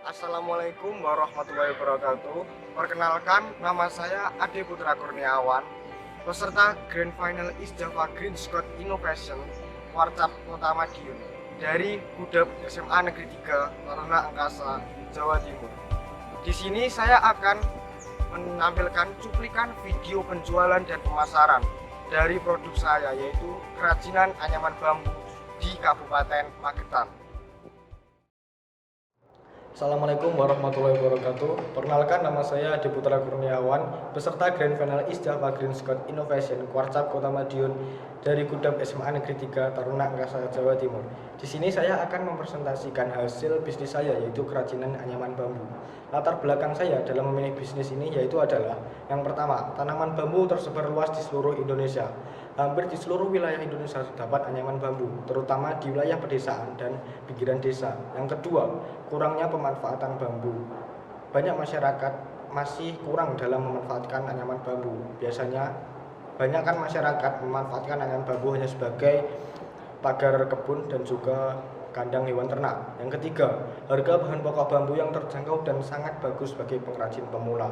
Assalamualaikum warahmatullahi wabarakatuh. Perkenalkan, nama saya Ade Putra Kurniawan, peserta Grand Final East Java Green Scout Innovation Warcap Kota Madiun dari Budap SMA Negeri 3 Taruna Angkasa, Jawa Timur. Di sini saya akan menampilkan cuplikan video penjualan dan pemasaran dari produk saya, yaitu kerajinan anyaman bambu di Kabupaten Magetan. Assalamualaikum warahmatullahi wabarakatuh. Perkenalkan, nama saya Ade Putra Kurniawan, peserta Grand Final East Java Green Scout Innovation Warcap Kota Madiun dari Budap SMA Negeri 3 Taruna Angkasa, Jawa Timur. Di sini saya akan mempresentasikan hasil bisnis saya, yaitu kerajinan anyaman bambu. Latar belakang saya dalam memilih bisnis ini yaitu adalah yang pertama, tanaman bambu tersebar luas di seluruh Indonesia. Hampir di seluruh wilayah Indonesia terdapat anyaman bambu, terutama di wilayah pedesaan dan pinggiran desa. Yang kedua, kurangnya pemanfaatan bambu. Banyak masyarakat masih kurang dalam memanfaatkan anyaman bambu. Biasanya banyak kan masyarakat memanfaatkan anyaman bambu hanya sebagai pagar kebun dan juga kandang hewan ternak. Yang ketiga, harga bahan pokok bambu yang terjangkau dan sangat bagus bagi pengrajin pemula.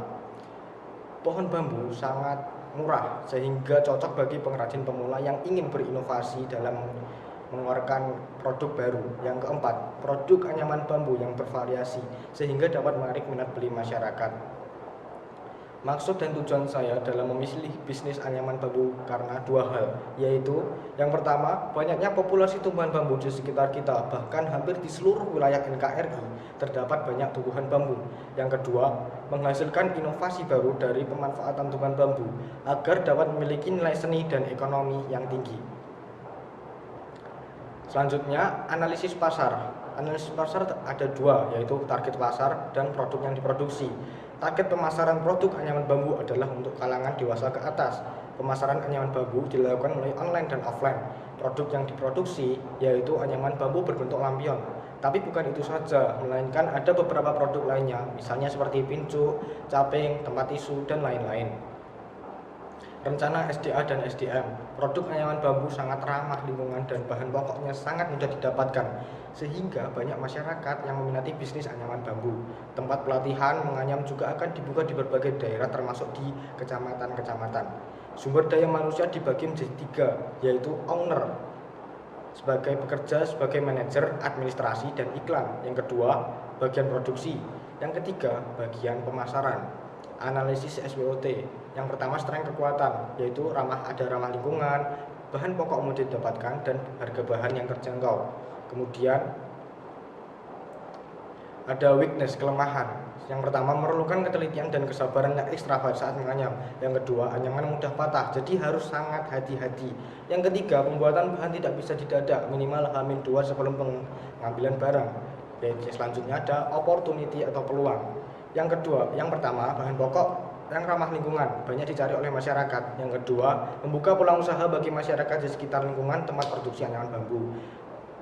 Pohon bambu sangat murah sehingga cocok bagi pengrajin pemula yang ingin berinovasi dalam mengeluarkan produk baru. Yang keempat, produk anyaman bambu yang bervariasi sehingga dapat menarik minat beli masyarakat. Maksud dan tujuan saya dalam memilih bisnis anyaman bambu karena dua hal, yaitu yang pertama, banyaknya populasi tumbuhan bambu di sekitar kita, bahkan hampir di seluruh wilayah NKRI terdapat banyak tumbuhan bambu. Yang kedua, menghasilkan inovasi baru dari pemanfaatan tumbuhan bambu agar dapat memiliki nilai seni dan ekonomi yang tinggi. Selanjutnya, analisis pasar. Analisis pasar ada dua, yaitu target pasar dan produk yang diproduksi. Target pemasaran produk anyaman bambu adalah untuk kalangan dewasa ke atas. Pemasaran anyaman bambu dilakukan melalui online dan offline. Produk yang diproduksi yaitu anyaman bambu berbentuk lampion. Tapi bukan itu saja, melainkan ada beberapa produk lainnya, misalnya seperti pincuk, caping, tempat tisu, dan lain-lain. Rencana SDA dan SDM. Produk anyaman bambu sangat ramah lingkungan dan bahan pokoknya sangat mudah didapatkan, sehingga banyak masyarakat yang meminati bisnis anyaman bambu. Tempat pelatihan menganyam juga akan dibuka di berbagai daerah termasuk di kecamatan-kecamatan. Sumber daya manusia dibagi menjadi tiga, yaitu owner sebagai pekerja, sebagai manajer, administrasi, dan iklan. Yang kedua, bagian produksi. Yang ketiga, bagian pemasaran. Analisis SWOT. Yang pertama, strength kekuatan, yaitu ramah lingkungan, bahan pokok mudah didapatkan, dan harga bahan yang terjangkau. Kemudian ada weakness, kelemahan. Yang pertama, memerlukan ketelitian dan kesabaran yang ekstra pada saat menganyam. Yang kedua, anyaman mudah patah, jadi harus sangat hati-hati. Yang ketiga, pembuatan bahan tidak bisa didadak, minimal H-2 sebelum pengambilan barang. Selanjutnya ada opportunity atau peluang. Yang pertama, bahan pokok yang ramah lingkungan, banyak dicari oleh masyarakat. Yang kedua, membuka peluang usaha bagi masyarakat di sekitar lingkungan tempat produksi anyaman bambu.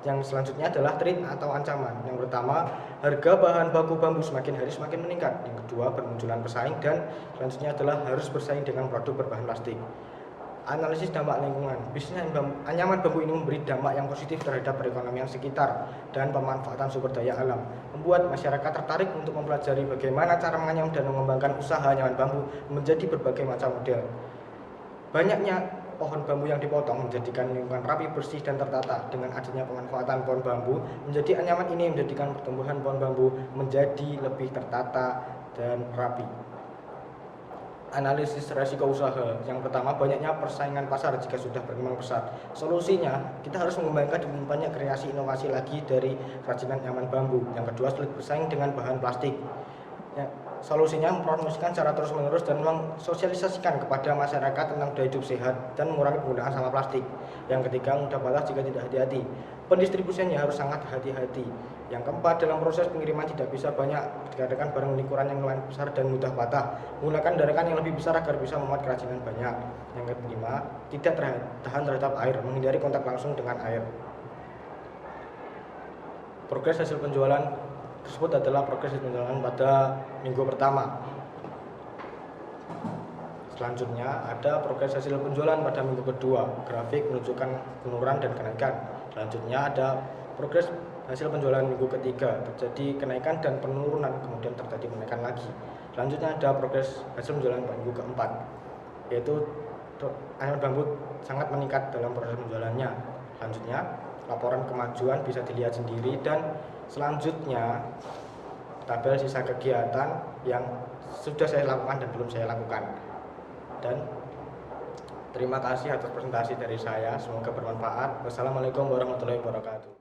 Yang selanjutnya adalah threat atau ancaman. Yang pertama, harga bahan baku bambu semakin hari semakin meningkat. Yang kedua, bermunculan pesaing, dan selanjutnya adalah harus bersaing dengan produk berbahan plastik. Analisis dampak lingkungan. Bisnis anyaman bambu ini memberi dampak yang positif terhadap perekonomian sekitar dan pemanfaatan sumber daya alam, membuat masyarakat tertarik untuk mempelajari bagaimana cara menganyam dan mengembangkan usaha anyaman bambu menjadi berbagai macam model. Banyaknya pohon bambu yang dipotong menjadikan lingkungan rapi, bersih, dan tertata. Dengan adanya pemanfaatan pohon bambu, menjadi anyaman ini menjadikan pertumbuhan pohon bambu menjadi lebih tertata dan rapi. Analisis resiko usaha. Yang pertama, banyaknya persaingan pasar jika sudah berkembang pesat. Solusinya, kita harus mengembangkan banyak kreasi inovasi lagi dari kerajinan anyaman bambu. Yang kedua, sulit bersaing dengan bahan plastik. Solusinya, mempromosikan secara terus-menerus dan mensosialisasikan kepada masyarakat tentang gaya hidup sehat dan mengurangi penggunaan sampah plastik. Yang ketiga, mudah patah jika tidak hati-hati. Pendistribusiannya harus sangat hati-hati. Yang keempat, dalam proses pengiriman tidak bisa banyak dikatakan barang ukuran yang lumayan besar dan mudah patah. Menggunakan darakan yang lebih besar agar bisa memuat kerajinan banyak. Yang kelima, tidak tahan terhadap air, menghindari kontak langsung dengan air. Progres hasil penjualan tersebut adalah progres penjualan pada minggu pertama. Selanjutnya ada progres hasil penjualan pada minggu kedua. Grafik menunjukkan penurunan dan kenaikan. Selanjutnya ada Progres hasil penjualan minggu ketiga terjadi kenaikan dan penurunan, kemudian terjadi kenaikan lagi. Selanjutnya ada progres hasil penjualan minggu keempat, yaitu anyaman bambu sangat meningkat dalam proses penjualannya. Selanjutnya laporan kemajuan bisa dilihat sendiri, dan selanjutnya tabel sisa kegiatan yang sudah saya lakukan dan belum saya lakukan. Dan terima kasih atas presentasi dari saya, semoga bermanfaat. Wassalamualaikum warahmatullahi wabarakatuh.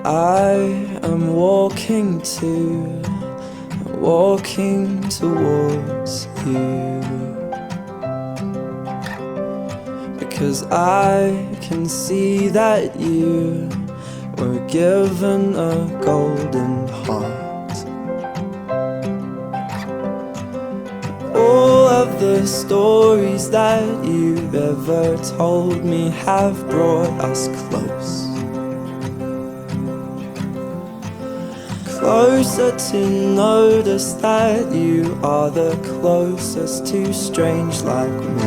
I am walking towards you, because I can see that you were given a golden heart. All of the stories that you've ever told me have brought us close. Closer to notice that you are the closest to strange like me.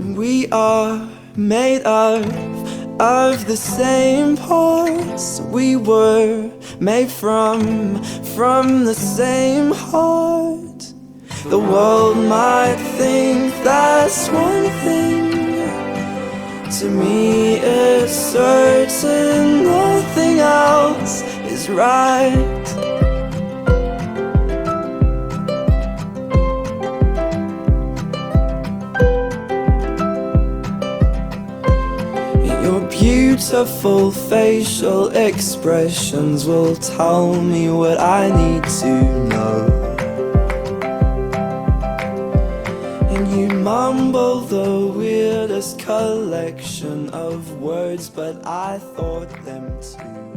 And we are made of the same parts. We were made from the same heart. The world might think that's one thing. To me it's certain nothing else is right. Your beautiful facial expressions will tell me what I need to know. You mumble the weirdest collection of words, but I thought them too.